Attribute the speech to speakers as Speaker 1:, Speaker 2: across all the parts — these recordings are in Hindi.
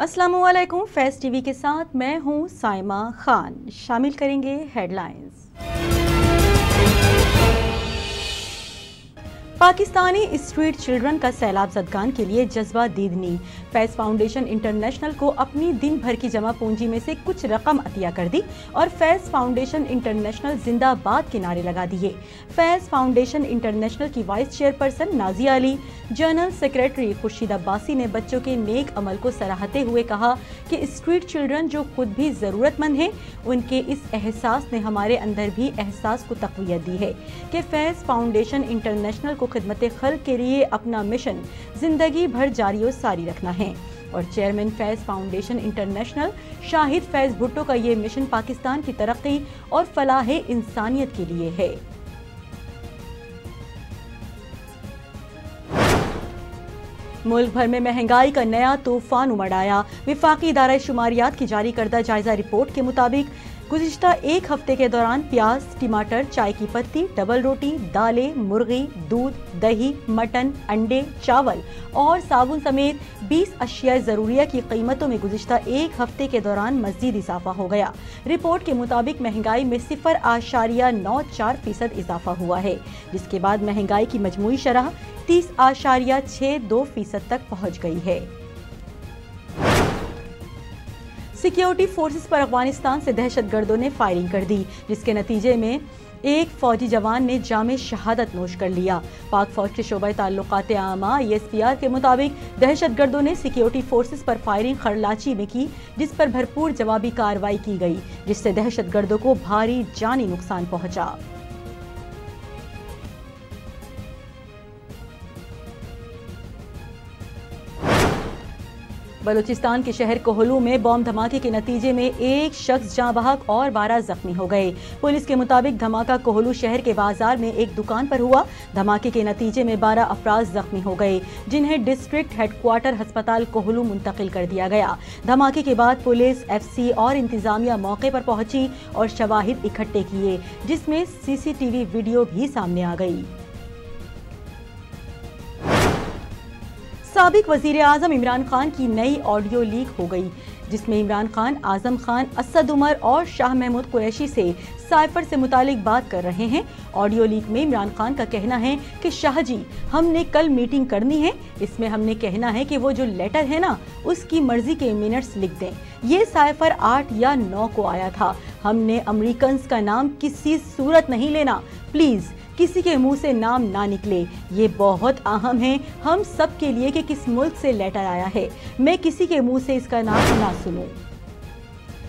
Speaker 1: अस्सलामुअलैकुम। फैज़ टीवी के साथ मैं हूं साइमा खान। शामिल करेंगे हेडलाइंस। पाकिस्तानी स्ट्रीट चिल्ड्रन का सैलाब ज़दगान के लिए जज्बा दीदनी। फैज़ फाउंडेशन इंटरनेशनल को अपनी दिन भर की जमा पूंजी में से कुछ रकम अतिया कर दी और फैज़ फाउंडेशन इंटरनेशनल जिंदाबाद के नारे लगा दिए। फैज़ फाउंडेशन इंटरनेशनल की vice chairperson Nazia Ali, general secretary Khurshid Abbasi ने बच्चों के नेक अमल को सराहते हुए कहा कि स्ट्रीट चिल्ड्रन जो खुद भी ज़रूरतमंद हैं, उनके इस एहसास ने हमारे अंदर भी एहसास को तक़वियत दी है कि फैज़ फाउंडेशन इंटरनेशनल को खिदमत खल्क के लिए अपना मिशन जिंदगी भर जारी और सारी रखना है। और चेयरमैन फैज़ फाउंडेशन इंटरनेशनल शाहिद फैज़ भुट्टो का ये मिशन पाकिस्तान की तरक्की और फलाह इंसानियत के लिए है। मुल्क भर में महंगाई का नया तूफान उमड़ आया। विफाकी इदारा शुमारियात की जारी करदा जायजा रिपोर्ट के मुताबिक गुज़िश्ता एक हफ्ते के दौरान प्याज, टमाटर, चाय की पत्ती, डबल रोटी, दालें, मुर्गी, दूध, दही, मटन, अंडे, चावल और साबुन समेत 20 अशिया ज़रूरिया की कीमतों में गुज़िश्ता एक हफ्ते के दौरान मज़ीद इजाफा हो गया। रिपोर्ट के मुताबिक महंगाई में 0.94% इजाफा हुआ है, जिसके बाद महंगाई की मजमूई शरह 30.62% तक पहुँच गई है। सिक्योरिटी फोर्सेस पर अफगानिस्तान से दहशतगर्दों ने फायरिंग कर दी, जिसके नतीजे में एक फौजी जवान ने जामे शहादत नोश कर लिया। पाक फौज के शोबा ताल्लुकात आमा ISPR के मुताबिक दहशतगर्दों ने सिक्योरिटी फोर्सेस पर फायरिंग खरलाची में की, जिस पर भरपूर जवाबी कार्रवाई की गई, जिससे दहशतगर्दों को भारी जानी नुकसान पहुंचा। बलूचिस्तान के शहर कोहलू में बॉम्ब धमाके के नतीजे में एक शख्स जाँ बहक और 12 जख्मी हो गए। पुलिस के मुताबिक धमाका कोहलू शहर के बाजार में एक दुकान पर हुआ। धमाके के नतीजे में 12 अफराद जख्मी हो गए, जिन्हें डिस्ट्रिक्ट हेडक्वार्टर अस्पताल कोहलू मुंतकिल कर दिया गया। धमाके के बाद पुलिस, FC और इंतजामिया मौके पर पहुंची और शवाहिद इकट्ठे किए, जिसमें CCTV वीडियो भी सामने आ गई। साबिक वजीर आजम इमरान खान की नई ऑडियो लीक हो गई, जिसमें इमरान खान, आजम खान, असद उमर और शाह महमूद कुरैशी से साइफर से मुतालिक बात कर रहे हैं। ऑडियो लीक में इमरान खान का कहना है कि शाह जी, हमने कल मीटिंग करनी है, इसमें हमने कहना है कि वो जो लेटर है ना, उसकी मर्जी के मिनट्स लिख दें। ये साइफर 8 या 9 को आया था। हमने अमेरिकन्स का नाम किसी सूरत नहीं लेना, प्लीज किसी के मुंह से नाम ना निकले। ये बहुत अहम है हम सब के लिए कि किस मुल्क से लेटर आया है। मैं किसी के मुंह से इसका नाम ना सुनूं।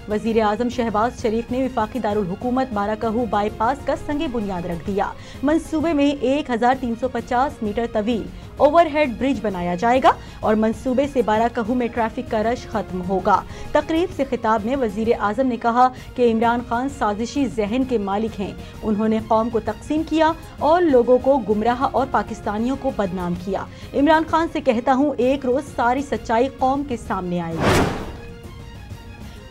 Speaker 1: वजीर आजम शहबाज शरीफ ने विफाकी दारुल हुकूमत बाराकहू बाईपास का संगे बुनियाद रख दिया। मंसूबे में 1350 मीटर तवील ओवरहेड ब्रिज बनाया जाएगा और मंसूबे से बाराकहू में ट्रैफिक का रश खत्म होगा। तकरीब से खिताब में वजीर आजम ने कहा कि इमरान खान साजिशी जहन के मालिक हैं। उन्होंने कौम को तकसीम किया और लोगों को गुमराह और पाकिस्तानियों को बदनाम किया। इमरान खान से कहता हूँ, एक रोज सारी सच्चाई कौम के सामने आएगी।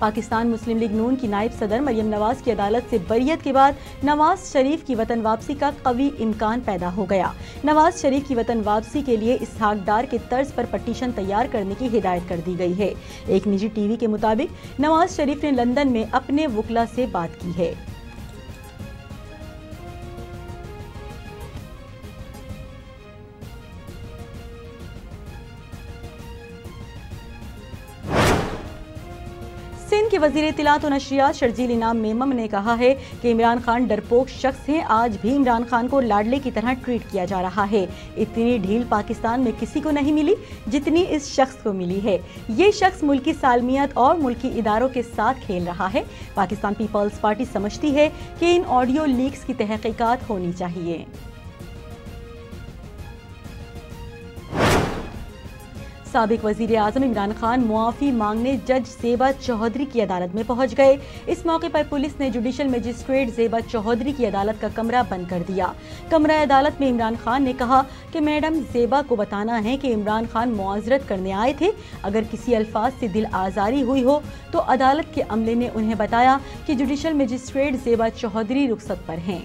Speaker 1: पाकिस्तान मुस्लिम लीग नून की नायब सदर मरियम नवाज की अदालत से बरियत के बाद नवाज शरीफ की वतन वापसी का कवी इम्कान पैदा हो गया। नवाज शरीफ की वतन वापसी के लिए इसहाक डार के तर्ज पर पटिशन तैयार करने की हिदायत कर दी गई है। एक निजी टीवी के मुताबिक नवाज शरीफ ने लंदन में अपने वकला से बात की है। सिंध के वजीर इत्तलात और नशरियात शर्जील इनाम मेमम ने कहा है कि इमरान खान डरपोक शख्स हैं। आज भी इमरान खान को लाडले की तरह ट्रीट किया जा रहा है। इतनी ढील पाकिस्तान में किसी को नहीं मिली जितनी इस शख्स को मिली है। ये शख्स मुल्की सालमियत और मुल्की इदारों के साथ खेल रहा है। पाकिस्तान पीपल्स पार्टी समझती है कि इन ऑडियो लीक्स की तहकीकात होनी चाहिए। साबिक वजीर आजम इमरान खान मुआफी मांगने जज ज़ेबा चौधरी की अदालत में पहुंच गए। इस मौके पर पुलिस ने जुडिशल मजिस्ट्रेट ज़ेबा चौधरी की अदालत का कमरा बंद कर दिया। कमरा अदालत में इमरान खान ने कहा कि मैडम ज़ेबा को बताना है कि इमरान खान मुआजरत करने आए थे। अगर किसी अल्फाज से दिल आज़ारी हुई हो तो अदालत के अमले ने उन्हें बताया कि जुडिशल मजिस्ट्रेट ज़ेबा चौधरी रुखसत पर हैं।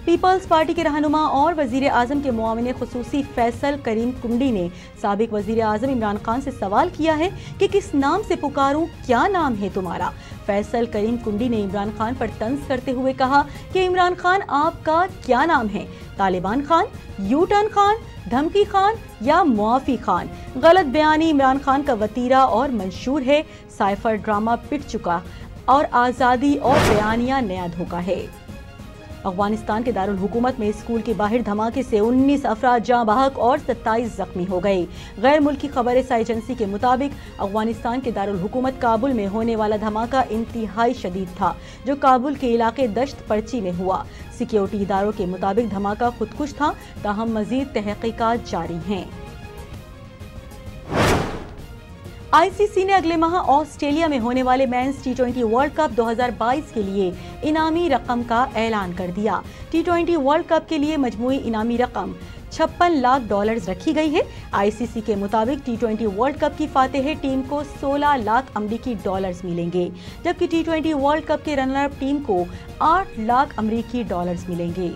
Speaker 1: पीपल्स पार्टी के रहनुमा और वजीर आजम के मुआविन खुसूसी फैसल करीम कुंडी ने साबिक वजीर आजम इमरान खान से सवाल किया है कि किस नाम से पुकारूं, क्या नाम है तुम्हारा। फैसल करीम कुंडी ने इमरान खान पर तंज करते हुए कहा कि इमरान खान आपका क्या नाम है, तालिबान खान, यू टर्न खान, धमकी खान या मुआफी खान। गलत बयानी इमरान खान का वतीरा और मंशूर है। साइफर ड्रामा पिट चुका और आज़ादी और बयानिया नया धोखा है। अफगानिस्तान के दारुल हुकूमत में स्कूल के बाहर धमाके से 19 अफराद जाँ बहक और 27 जख्मी हो गए। गैर मुल्की खबर एजेंसी के मुताबिक अफगानिस्तान के दारुल हुकूमत काबुल में होने वाला धमाका इंतहाई शदीद था, जो काबुल के इलाके दश्त पर्ची में हुआ। सिक्योरिटी इदारों के मुताबिक धमाका खुदकुश था, ताहम मजीद तहकीकात जारी हैं। आईसीसी ने अगले माह ऑस्ट्रेलिया में होने वाले मेंस T20 वर्ल्ड कप 2022 के लिए इनामी रकम का ऐलान कर दिया। T20 वर्ल्ड कप के लिए मजमूई इनामी रकम $56 लाख रखी गई है। आईसीसी के मुताबिक T20 वर्ल्ड कप की फातेह टीम को $16 लाख अमरीकी डॉलर्स मिलेंगे, जबकि T20 वर्ल्ड कप के रनर अप टीम को $8 लाख अमरीकी डॉलर्स मिलेंगे।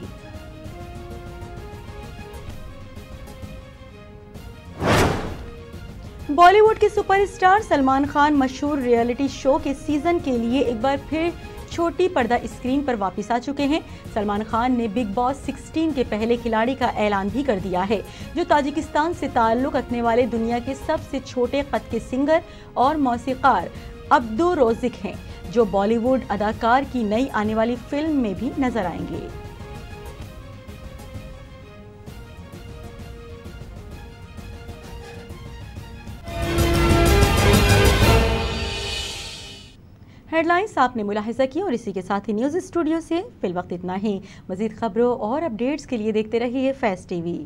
Speaker 1: बॉलीवुड के सुपरस्टार सलमान खान मशहूर रियलिटी शो के सीजन के लिए एक बार फिर छोटी पर्दा स्क्रीन पर वापस आ चुके हैं। सलमान खान ने बिग बॉस 16 के पहले खिलाड़ी का ऐलान भी कर दिया है, जो ताजिकिस्तान से ताल्लुक रखने वाले दुनिया के सबसे छोटे कद के सिंगर और मौसीकार अब्दुल रोज़िक हैं, जो बॉलीवुड अदाकार की नई आने वाली फिल्म में भी नजर आएंगे। हेडलाइंस आपने मुलाहिजा की और इसी के साथ ही न्यूज़ स्टूडियो से फिलवक्त इतना ही। मज़ीद खबरों और अपडेट्स के लिए देखते रहिए फैज़ टीवी।